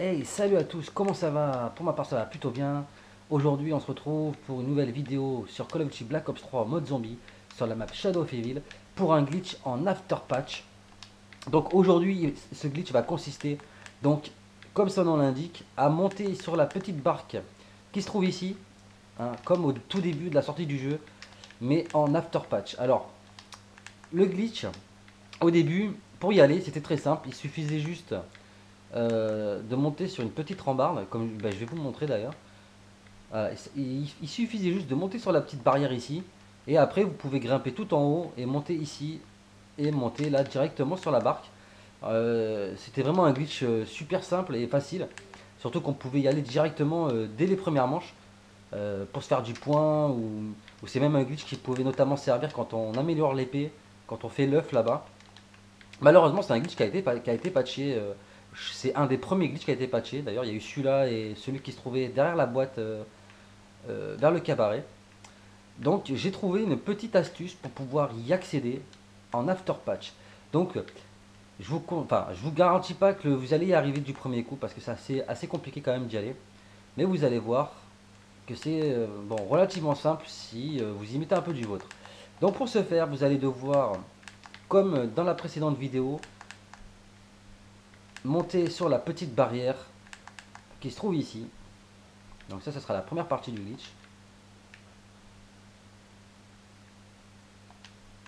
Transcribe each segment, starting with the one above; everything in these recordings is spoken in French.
Hey, salut à tous, comment ça va? Pour ma part, ça va plutôt bien. Aujourd'hui, on se retrouve pour une nouvelle vidéo sur Call of Duty Black Ops 3 mode zombie sur la map Shadow of Evil pour un glitch en after patch. Donc aujourd'hui, ce glitch va consister, donc, comme son nom l'indique, à monter sur la petite barque qui se trouve ici, hein, comme au tout début de la sortie du jeu, mais en after patch. Alors, le glitch, au début, pour y aller, c'était très simple, il suffisait juste de monter sur une petite rambarde, comme je vais vous le montrer d'ailleurs. Il suffisait juste de monter sur la petite barrière ici, et après vous pouvez grimper tout en haut et monter ici, et monter là directement sur la barque. C'était vraiment un glitch super simple et facile, surtout qu'on pouvait y aller directement dès les premières manches pour se faire du point, ou c'est même un glitch qui pouvait notamment servir quand on améliore l'épée, quand on fait l'œuf là-bas. Malheureusement, c'est un glitch qui a été patché. C'est un des premiers glitches qui a été patché. D'ailleurs, il y a eu celui-là et celui qui se trouvait derrière la boîte vers le cabaret. Donc, j'ai trouvé une petite astuce pour pouvoir y accéder en after patch. Donc, je vous garantis pas que vous allez y arriver du premier coup parce que c'est assez compliqué quand même d'y aller. Mais vous allez voir que c'est bon, relativement simple si vous y mettez un peu du vôtre. Donc, pour ce faire, vous allez devoir, comme dans la précédente vidéo, monter sur la petite barrière qui se trouve ici. Donc ça sera la première partie du glitch.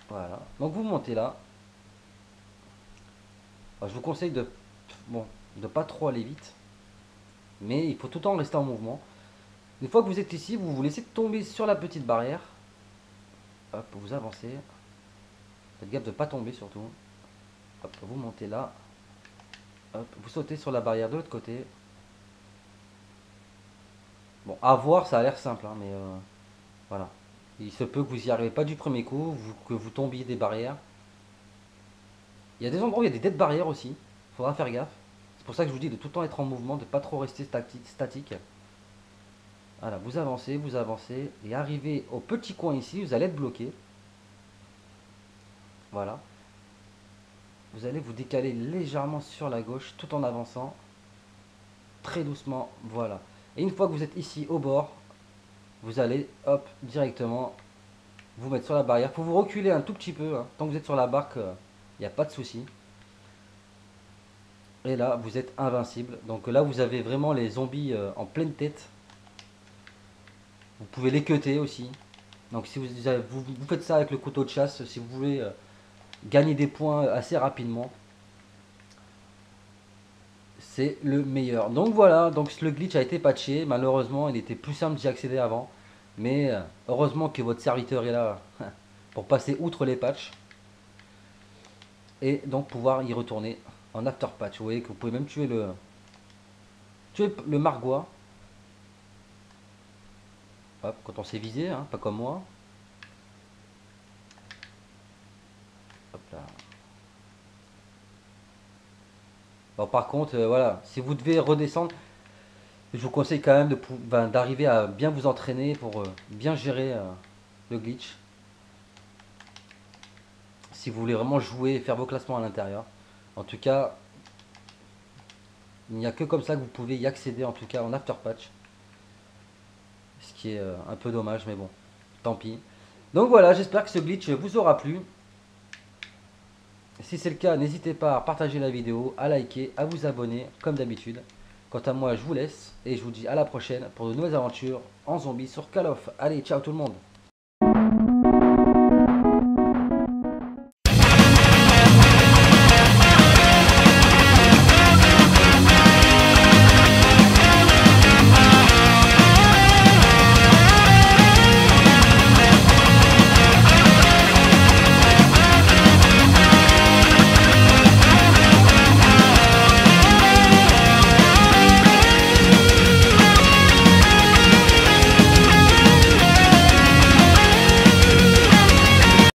Voilà. Donc vous montez là. Alors, je vous conseille de, bon, de pas trop aller vite, mais il faut tout le temps rester en mouvement. Une fois que vous êtes ici, vous vous laissez tomber sur la petite barrière. Hop, vous avancez. Faites gaffe de ne pas tomber surtout. Hop, vous montez là. Hop, vous sautez sur la barrière de l'autre côté. Bon, à voir, ça a l'air simple, hein, mais voilà. Il se peut que vous y arrivez pas du premier coup, que vous tombiez des barrières. Il y a des endroits où il y a des dead barrières aussi. Faudra faire gaffe. C'est pour ça que je vous dis de tout le temps être en mouvement, de pas trop rester statique. Voilà, vous avancez, et arrivez au petit coin ici, vous allez être bloqué. Voilà. Vous allez vous décaler légèrement sur la gauche tout en avançant. Très doucement, voilà. Et une fois que vous êtes ici au bord, vous allez, hop, directement vous mettre sur la barrière. Il faut vous reculer un tout petit peu, hein. Tant que vous êtes sur la barque, il n'y a pas de souci. Et là, vous êtes invincible. Donc là, vous avez vraiment les zombies en pleine tête. Vous pouvez les cutter aussi. Donc si vous faites ça avec le couteau de chasse, si vous voulez gagner des points assez rapidement, c'est le meilleur. Donc voilà, donc le glitch a été patché. Malheureusement, il était plus simple d'y accéder avant. Mais heureusement que votre serviteur est là pour passer outre les patchs. Et donc pouvoir y retourner en after patch. Vous voyez que vous pouvez même tuer le margois. Hop, quand on s'est visé, hein, pas comme moi. Hop là. Bon, par contre, voilà, si vous devez redescendre, je vous conseille quand même d'arriver à bien vous entraîner pour bien gérer le glitch. Si vous voulez vraiment jouer et faire vos classements à l'intérieur. En tout cas, il n'y a que comme ça que vous pouvez y accéder, en tout cas en after patch. Ce qui est un peu dommage, mais bon, tant pis. Donc voilà, j'espère que ce glitch vous aura plu. Si c'est le cas, n'hésitez pas à partager la vidéo, à liker, à vous abonner, comme d'habitude. Quant à moi, je vous laisse et je vous dis à la prochaine pour de nouvelles aventures en zombie sur Call of. Allez, ciao tout le monde!